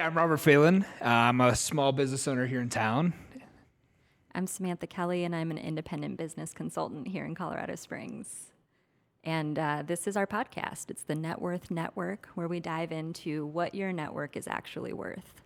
I'm Robert Fehlen. I'm a small business owner here in town. I'm Samantha Kelly, and I'm an independent business consultant here in Colorado Springs. And this is our podcast. It's the NetWorth Network, where we dive into what your network is actually worth.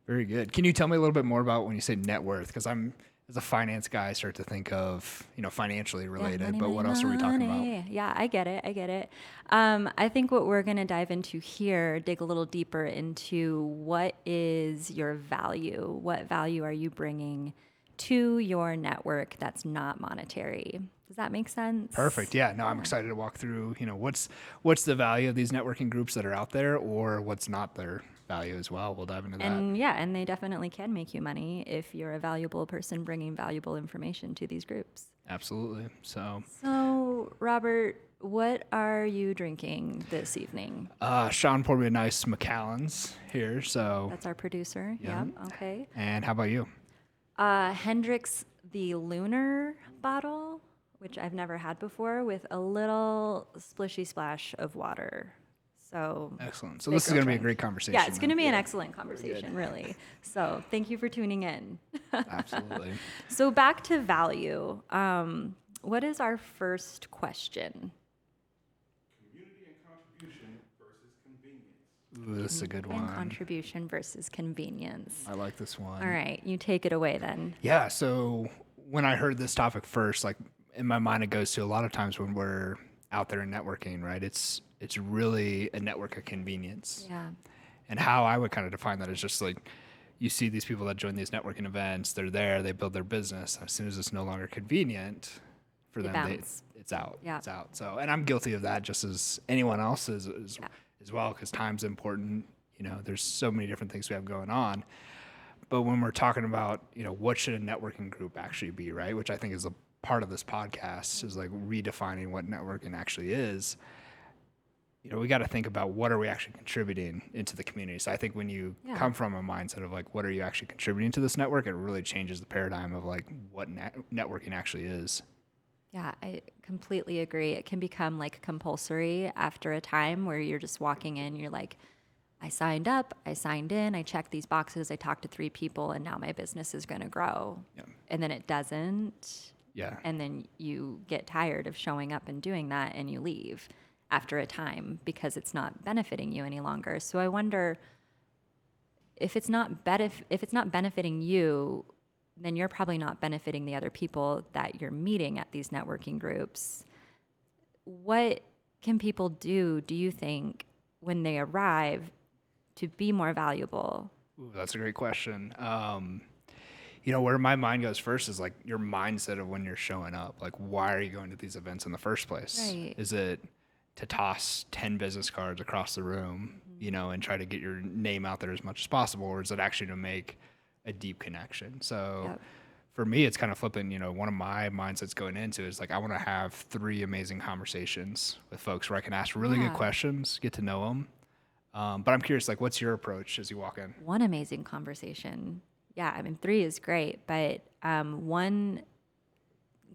Very good. Can you tell me a little bit more about when you say net worth? Because as a finance guy, I start to think of, financially related, money, but what else are we talking about? Yeah, I get it. I think what we're going to dive into here, dig a little deeper into what is your value? What value are you bringing to your network that's not monetary? Does that make sense? Perfect. Yeah. No, I'm excited to walk through, what's the value of these networking groups that are out there, or what's not their value as well. We'll dive into that. And they definitely can make you money if you're a valuable person bringing valuable information to these groups. Absolutely. So Robert, what are you drinking this evening? Sean poured me a nice Macallan's here. So That's our producer. Yeah. Yep. Okay. And how about you? Hendrick's the Lunar bottle, which I've never had before, with a little splishy splash of water. So excellent. So this is going to be a great conversation. Yeah, it's going to be an excellent conversation, really. So thank you for tuning in. Absolutely. So back to value. What is our first question? Community and contribution versus convenience. Ooh, this is a good one. And contribution versus convenience. I like this one. All right, you take it away then. Yeah. So when I heard this topic first, like in my mind, it goes to a lot of times when we're out there in networking, right? It's really a network of convenience. Yeah. And how I would kind of define that is just like, you see these people that join these networking events, they're there, they build their business. As soon as it's no longer convenient for them, it's out. Yeah. It's out. So, and I'm guilty of that just as anyone else is as well, because time's important. There's so many different things we have going on. But when we're talking about, what should a networking group actually be, right? Which I think is a part of this podcast, is like redefining what networking actually is. We got to think about what are we actually contributing into the community. So I think when you come from a mindset of like, what are you actually contributing to this network, it really changes the paradigm of like what networking actually is. Yeah, I completely agree. It can become like compulsory after a time where you're just walking in, you're like, I signed up, I signed in, I checked these boxes, I talked to 3 people, and now my business is going to grow. Yeah. And then it doesn't. Yeah. And then you get tired of showing up and doing that, and you leave after a time because it's not benefiting you any longer. So I wonder if it's not benefiting you, then you're probably not benefiting the other people that you're meeting at these networking groups. What can people do you think, when they arrive to be more valuable? Ooh, that's a great question. Where my mind goes first is like your mindset of when you're showing up. Like, why are you going to these events in the first place? Right. Is it to toss 10 business cards across the room, and try to get your name out there as much as possible? Or is it actually to make a deep connection? So for me, it's kind of flipping. One of my mindsets going into is like, I want to have 3 amazing conversations with folks where I can ask really good questions, get to know them. But I'm curious, like, what's your approach as you walk in? One amazing conversation. Yeah, 3 is great, but one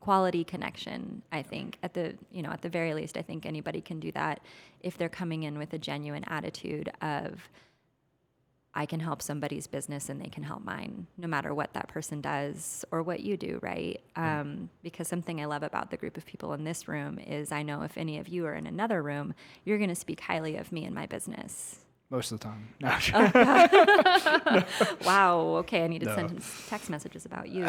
quality connection, I think, at the very least, I think anybody can do that if they're coming in with a genuine attitude of, I can help somebody's business and they can help mine, no matter what that person does or what you do, right? Because something I love about the group of people in this room is I know if any of you are in another room, you're going to speak highly of me and my business. Most of the time. No. Wow. Okay. I need to send text messages about you.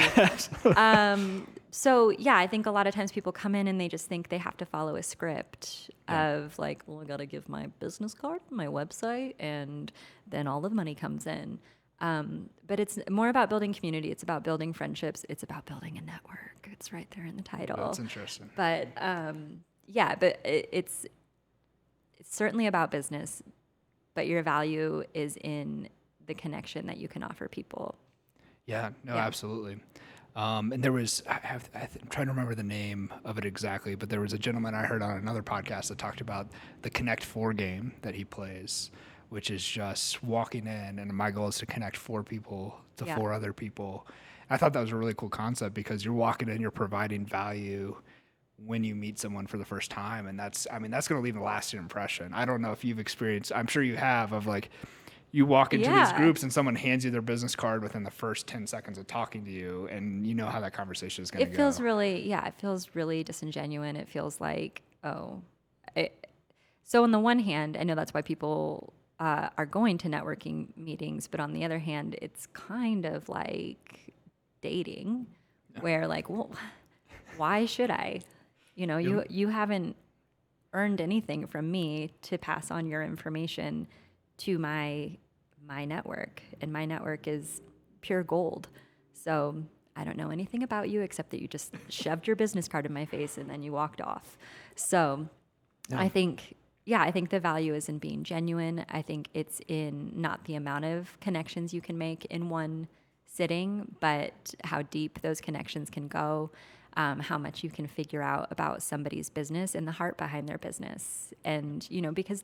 So yeah, I think a lot of times people come in and they just think they have to follow a script of like, well, I got to give my business card, my website, and then all the money comes in. But it's more about building community. It's about building friendships. It's about building a network. It's right there in the title. That's interesting. But it's certainly about business. But your value is in the connection that you can offer people. Yeah, absolutely. And there was, I'm trying to remember the name of it exactly, but there was a gentleman I heard on another podcast that talked about the Connect 4 game that he plays, which is just walking in, and my goal is to connect 4 people to 4 other people. I thought that was a really cool concept because you're walking in, you're providing value when you meet someone for the first time. And that's going to leave a lasting impression. I don't know if you've experienced, I'm sure you have, of like, you walk into these Yeah. groups and someone hands you their business card within the first 10 seconds of talking to you, and you know how that conversation is going to go. It feels really, it feels really disingenuous. It feels like, so on the one hand, I know that's why people are going to networking meetings, but on the other hand, it's kind of like dating, where like, well, why should I? You know, you haven't earned anything from me to pass on your information to my network, and my network is pure gold. So I don't know anything about you except that you just shoved your business card in my face and then you walked off. So I think the value is in being genuine. I think it's in not the amount of connections you can make in one sitting, but how deep those connections can go, how much you can figure out about somebody's business and the heart behind their business. And, you know, because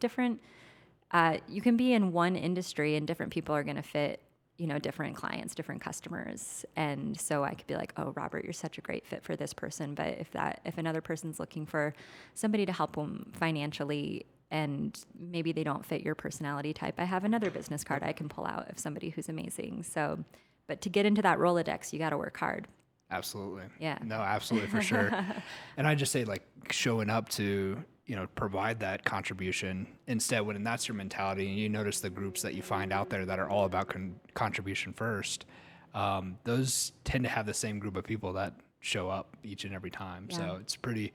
you can be in one industry and different people are going to fit, you know, different clients, different customers. And so I could be like, oh, Robert, you're such a great fit for this person. But if another person's looking for somebody to help them financially and maybe they don't fit your personality type, I have another business card I can pull out of somebody who's amazing. So, but to get into that Rolodex, you got to work hard. Absolutely. Yeah. No, absolutely, for sure. And I just say, like, showing up to, you know, provide that contribution instead, when that's your mentality, and you notice the groups that you find out there that are all about contribution first, those tend to have the same group of people that show up each and every time. Yeah. So it's pretty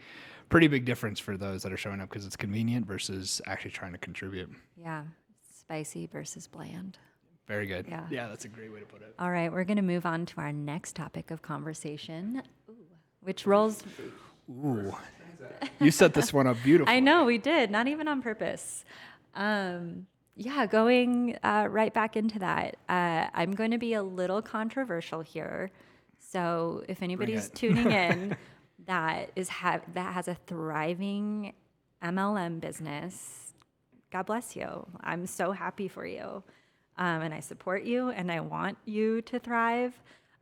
big difference for those that are showing up because it's convenient versus actually trying to contribute. Yeah. Spicy versus bland. Very good. Yeah. Yeah, that's a great way to put it. All right, we're going to move on to our next topic of conversation, which rolls. Ooh, you set this one up beautifully. I know we did, not even on purpose. Going right back into that. I'm going to be a little controversial here, so if anybody's tuning in that has a thriving MLM business, God bless you. I'm so happy for you. And I support you and I want you to thrive.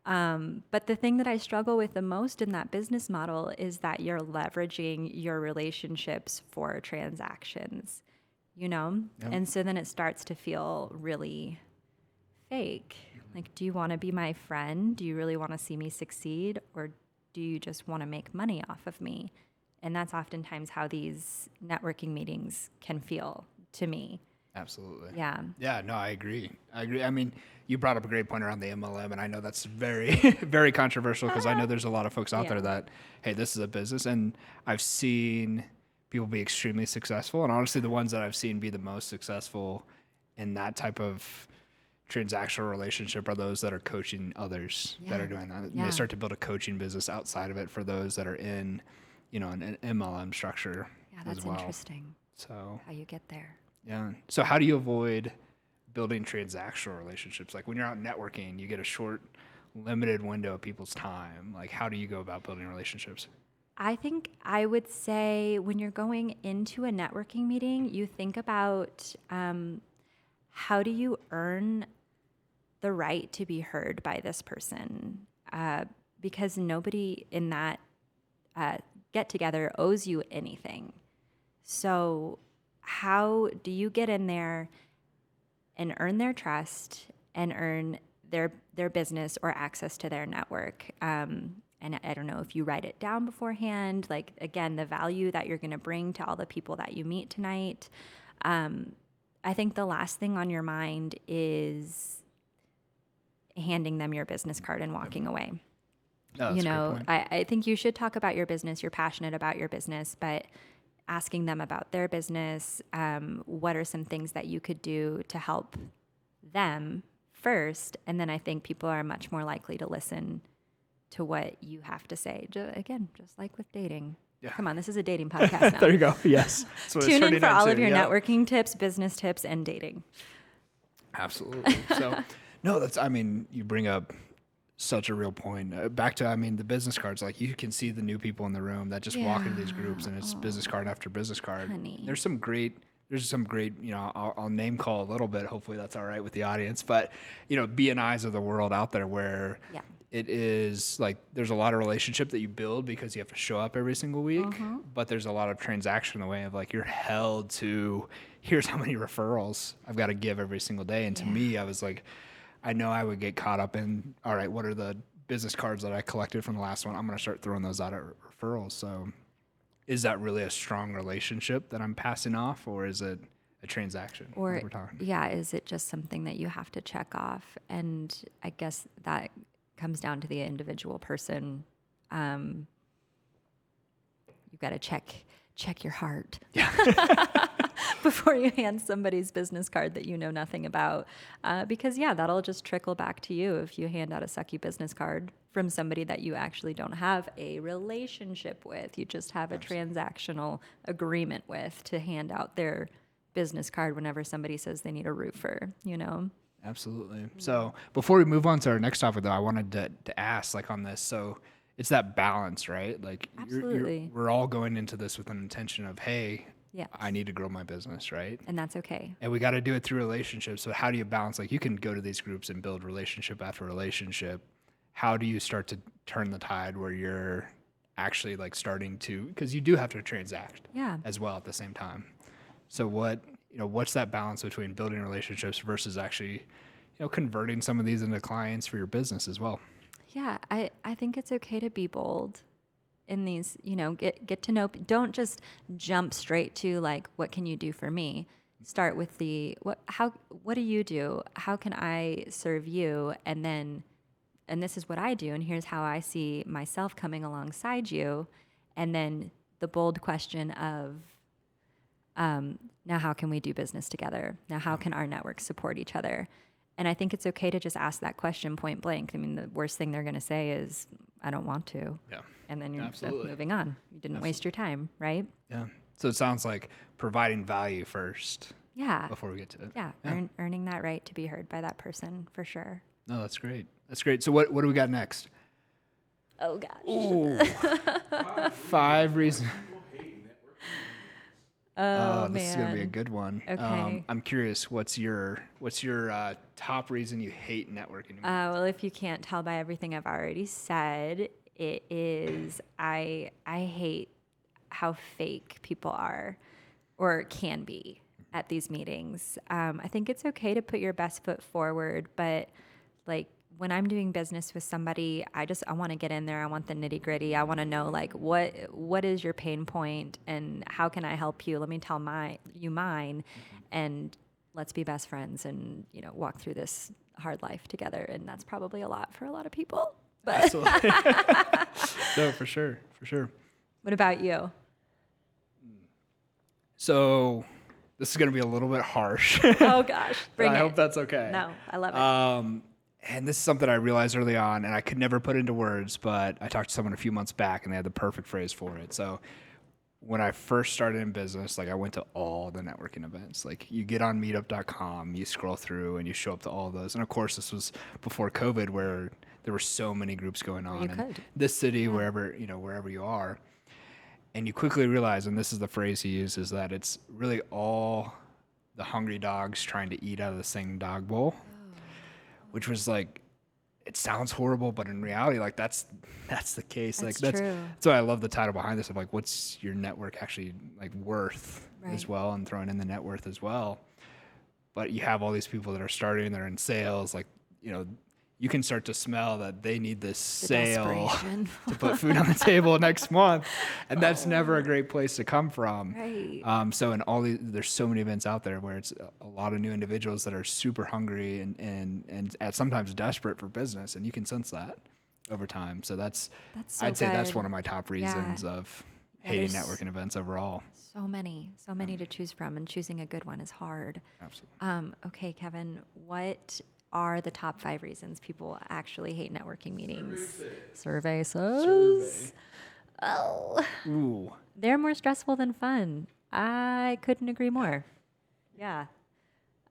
But the thing that I struggle with the most in that business model is that you're leveraging your relationships for transactions, you know? Yep. And so then it starts to feel really fake. Like, do you want to be my friend? Do you really want to see me succeed? Or do you just want to make money off of me? And that's oftentimes how these networking meetings can feel to me. Absolutely. Yeah. Yeah, no, I agree. I mean, you brought up a great point around the MLM, and I know that's very, very controversial because I know there's a lot of folks out there that, hey, this is a business, and I've seen people be extremely successful, and honestly, the ones that I've seen be the most successful in that type of transactional relationship are those that are coaching others that are doing that. And they start to build a coaching business outside of it for those that are in, you know, an MLM structure. Yeah, that's as well. interesting. So How you get there. yeah. So how do you avoid building transactional relationships? Like when you're out networking, you get a short, limited window of people's time. Like how do you go about building relationships? I think I would say when you're going into a networking meeting, you think about how do you earn the right to be heard by this person? Because nobody in that get together owes you anything. So how do you get in there and earn their trust and earn their business or access to their network? And I don't know if you write it down beforehand, like, again, the value that you're going to bring to all the people that you meet tonight. I think the last thing on your mind is handing them your business card and walking away. Oh, that's you a great know, point. I think you should talk about your business. You're passionate about your business, but asking them about their business, what are some things that you could do to help them first? And then I think people are much more likely to listen to what you have to say. Again, just like with dating. Yeah. Come on, this is a dating podcast now. There you go. Yes. That's what it's Tune in turning for all of into. your Yep. networking tips, business tips, and dating. Absolutely. So, no, you bring up such a real point. Back to, the business cards, like you can see the new people in the room that just walk into these groups and it's business card after business card. Honey. There's some great, I'll name call a little bit. Hopefully that's all right with the audience, but BNIs of the world out there where it is like, there's a lot of relationship that you build because you have to show up every single week, but there's a lot of transaction in the way of like, you're held to here's how many referrals I've got to give every single day. And to me, I was like, I know I would get caught up in, all right, what are the business cards that I collected from the last one? I'm going to start throwing those out at referrals. So is that really a strong relationship that I'm passing off, or is it a transaction? Or, we're talking? is it just something that you have to check off? And I guess that comes down to the individual person. You've got to check your heart before you hand somebody's business card that you know nothing about. Because that'll just trickle back to you if you hand out a sucky business card from somebody that you actually don't have a relationship with. You just have a transactional agreement with to hand out their business card whenever somebody says they need a roofer, Absolutely. So before we move on to our next topic, though, I wanted to ask, like, on this. So it's that balance, right? Like, Absolutely. we're all going into this with an intention of, hey, Yes. I need to grow my business, right? And that's okay. And we got to do it through relationships. So how do you balance? Like, you can go to these groups and build relationship after relationship. How do you start to turn the tide where you're actually like starting to, because you do have to transact as well at the same time. So what's that balance between building relationships versus actually, converting some of these into clients for your business as well? Yeah, I think it's okay to be bold in these, get to know. Don't just jump straight to like, what can you do for me? Start with what do you do? How can I serve you? And this is what I do, and here's how I see myself coming alongside you. And then the bold question of, now how can we do business together? Now how can our networks support each other? And I think it's okay to just ask that question point blank. I mean, the worst thing they're going to say is, I don't want to. Yeah. And then you're Absolutely. moving on. You didn't waste your time, right? Yeah. So it sounds like providing value first Yeah. before we get to it. Yeah. Earning that right to be heard by that person for sure. No, that's great. That's great. So what do we got next? Oh, gosh. Ooh. 5 reasons. Oh, this is gonna be a man. good one. Okay. I'm curious. What's your top reason you hate networking? Well, if you can't tell by everything I've already said, it is I hate how fake people are or can be at these meetings. I think it's okay to put your best foot forward, but like when I'm doing business with somebody, I want to get in there. I want the nitty gritty. I want to know like what is your pain point and how can I help you? Let me tell you mine, and let's be best friends and walk through this hard life together. And that's probably a lot for a lot of people. But Absolutely. No, for sure. what about you? So this is gonna be a little bit harsh. Oh gosh, bring I it. hope that's okay. No, I love it. And this is something I realized early on, and I could never put into words, but I talked to someone a few months back, and they had the perfect phrase for it. So when I first started in business, like I went to all the networking events. Like you get on meetup.com, you scroll through, and you show up to all of those. And of course, this was before COVID, where there were so many groups going on in this city, wherever you are. And you quickly realize, and this is the phrase he uses, that it's really all the hungry dogs trying to eat out of the same dog bowl. Which was like, it sounds horrible, but in reality, like that's the case. That's like true. that's why I love the title behind this of like, what's your network actually like worth as well, and throwing in the net worth as well. But you have all these people that are starting, they're in sales, like, you can start to smell that they need this sale to put food on the table next month. And that's never a great place to come from. Right. So in there's so many events out there where it's a lot of new individuals that are super hungry and sometimes desperate for business. And you can sense that over time. So so I'd say that's good. one of my top reasons of hating networking events overall. So many to choose from, and choosing a good one is hard. Absolutely. Okay, Kevin, what are the top 5 reasons people actually hate networking meetings? Survey says. Oh. Ooh. They're more stressful than fun. I couldn't agree more. Yeah.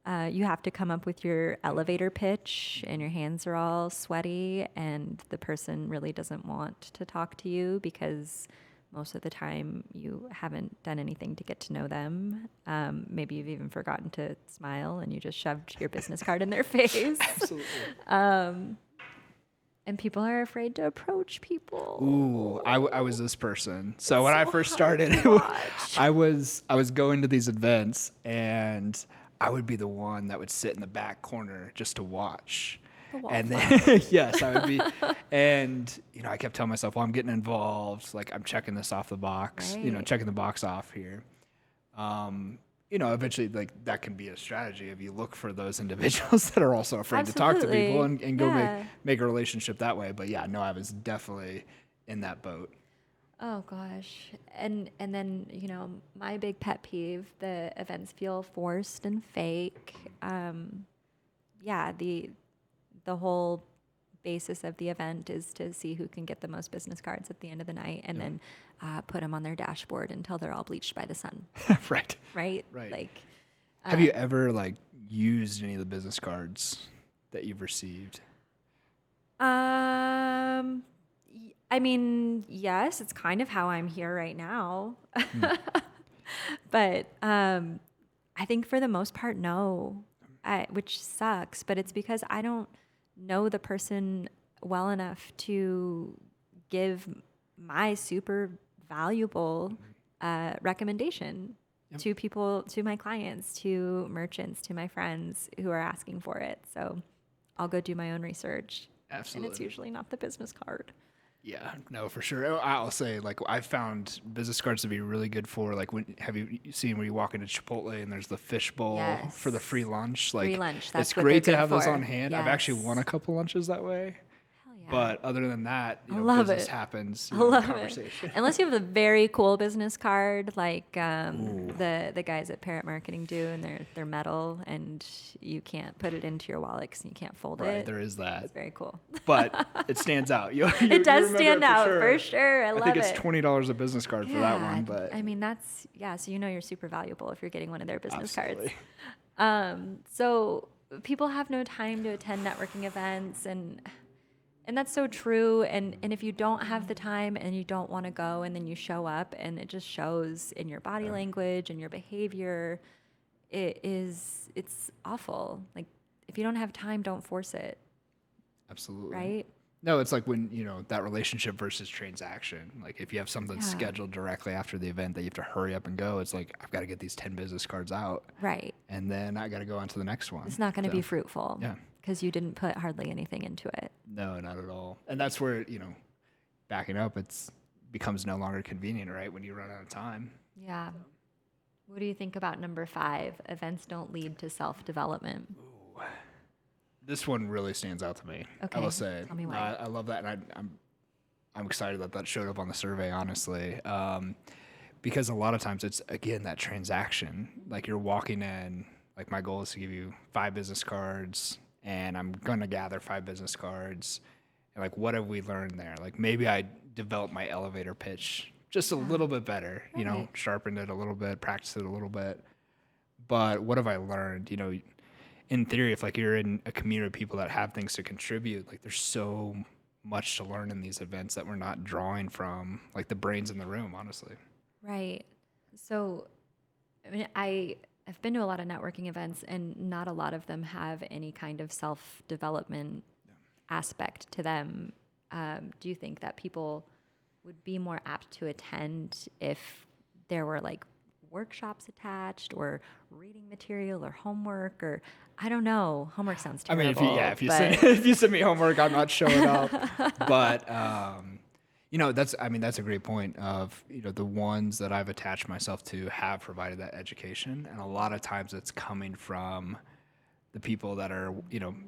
You have to come up with your elevator pitch, and your hands are all sweaty, and the person really doesn't want to talk to you because most of the time you haven't done anything to get to know them. Maybe you've even forgotten to smile and you just shoved your business card in their face. Absolutely. And people are afraid to approach people. Ooh, I was this person. So when I so first hard started, to watch. I was going to these events, and I would be the one that would sit in the back corner just to watch. The And wallflower. then yes, I would be, and I kept telling myself, well, I'm getting involved. Like I'm checking this off the box. Right. Checking the box off here. Eventually, like that can be a strategy if you look for those individuals that are also afraid to talk to people Absolutely. and go Yeah. make a relationship that way. But yeah, no, I was definitely in that boat. Oh gosh. And then, my big pet peeve, the events feel forced and fake. The whole basis of the event is to see who can get the most business cards at the end of the night and then put them on their dashboard until they're all bleached by the sun, Right. right? Right. Like, Have you ever used any of the business cards that you've received? I mean, yes, it's kind of how I'm here right now. But I think for the most part, no, which sucks, but it's because I don't know the person well enough to give my super valuable recommendation to people, to my clients, to merchants, to my friends who are asking for it. So I'll go do my own research. Absolutely. And it's usually not the business card. Yeah, no, for sure. I'll say, I found business cards to be really good for, have you seen where you walk into Chipotle and there's the fish bowl Yes. for the free lunch? Free lunch, that's it's what great they're to have good those for. on hand. I've actually Yes. won a couple lunches that way. Hell yeah. But other than that, I love business it. happens. I love conversation. it. Unless you have a very cool business card, like the guys at Parrot Marketing do, and they're metal, and you can't put it into your wallet because you can't fold Right, it. there is that. It's very cool. But it stands out. You It does remember stand it out for sure. I love think it. it's $20 a business card for that one, but I mean, so you're super valuable if you're getting one of their business absolutely. cards. So people have no time to attend networking events, and that's so true. And if you don't have the time and you don't want to go, and then you show up and it just shows in your body language and your behavior, it's awful. Like, if you don't have time, don't force it, Absolutely. right? No, it's like when, that relationship versus transaction. Like if you have something Yeah. scheduled directly after the event that you have to hurry up and go, it's like, I've got to get these 10 business cards out Right. and then I got to go on to the next one. It's not going to So, be fruitful. Yeah. Because you didn't put hardly anything into it. No, not at all. And that's where, backing up, becomes no longer convenient, right? When you run out of time. Yeah. What do you think about number 5? Events don't lead to self-development. This one really stands out to me. I Okay, will say. tell me why. I love that, and I'm excited that showed up on the survey, honestly, because a lot of times it's again that transaction. Like you're walking in. Like my goal is to give you 5 business cards, and I'm gonna gather 5 business cards. And like, what have we learned there? Like maybe I developed my elevator pitch just a little bit better. Right. Sharpened it a little bit, practiced it a little bit. But what have I learned? In theory, if you're in a community of people that have things to contribute, there's so much to learn in these events that we're not drawing from, the brains in the room, honestly. Right. So, I mean, I've been to a lot of networking events, and not a lot of them have any kind of self-development aspect to them. Do you think that people would be more apt to attend if there were workshops attached, or reading material, or homework, or I don't know. Homework sounds I terrible. mean, if you send me homework, I'm not showing up. But that's a great point. Of the ones that I've attached myself to have provided that education, and a lot of times it's coming from the people that are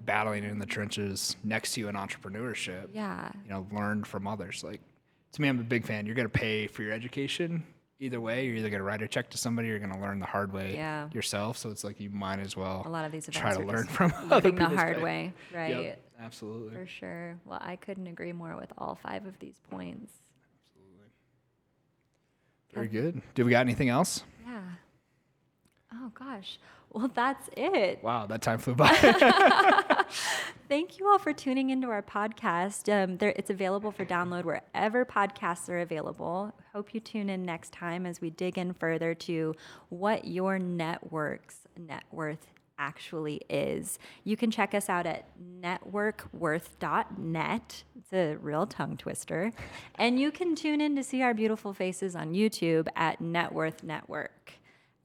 battling in the trenches next to you in entrepreneurship. Yeah. Learn from others. To me, I'm a big fan. You're gonna pay for your education. Either way, you're either going to write a check to somebody, or you're going to learn the hard way yourself. So it's you might as well A lot of these try events to are learn just from other learning the people's hard pain. way, right? Yep, absolutely. For sure. Well, I couldn't agree more with all 5 of these points. Very good. Do we got anything else? Yeah. Oh gosh. Well, that's it. Wow, that time flew by. Thank you all for tuning into our podcast. It's available for download wherever podcasts are available. Hope you tune in next time as we dig in further to what your network's net worth actually is. You can check us out at networkworth.net. It's a real tongue twister. And you can tune in to see our beautiful faces on YouTube at NetWorth Network.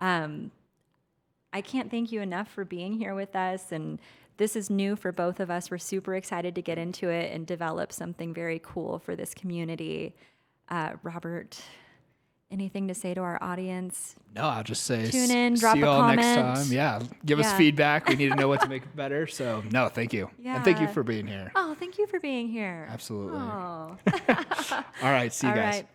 I can't thank you enough for being here with us. And this is new for both of us. We're super excited to get into it and develop something very cool for this community. Robert, anything to say to our audience? No, I'll just say Tune in, drop see a you all next comment. time. Yeah, give us Yeah. feedback. We need to know what to make it better. So, no, thank you. And thank you Yeah. for being here. Oh, thank you for being here. Absolutely. Oh. All right, see you All guys. right.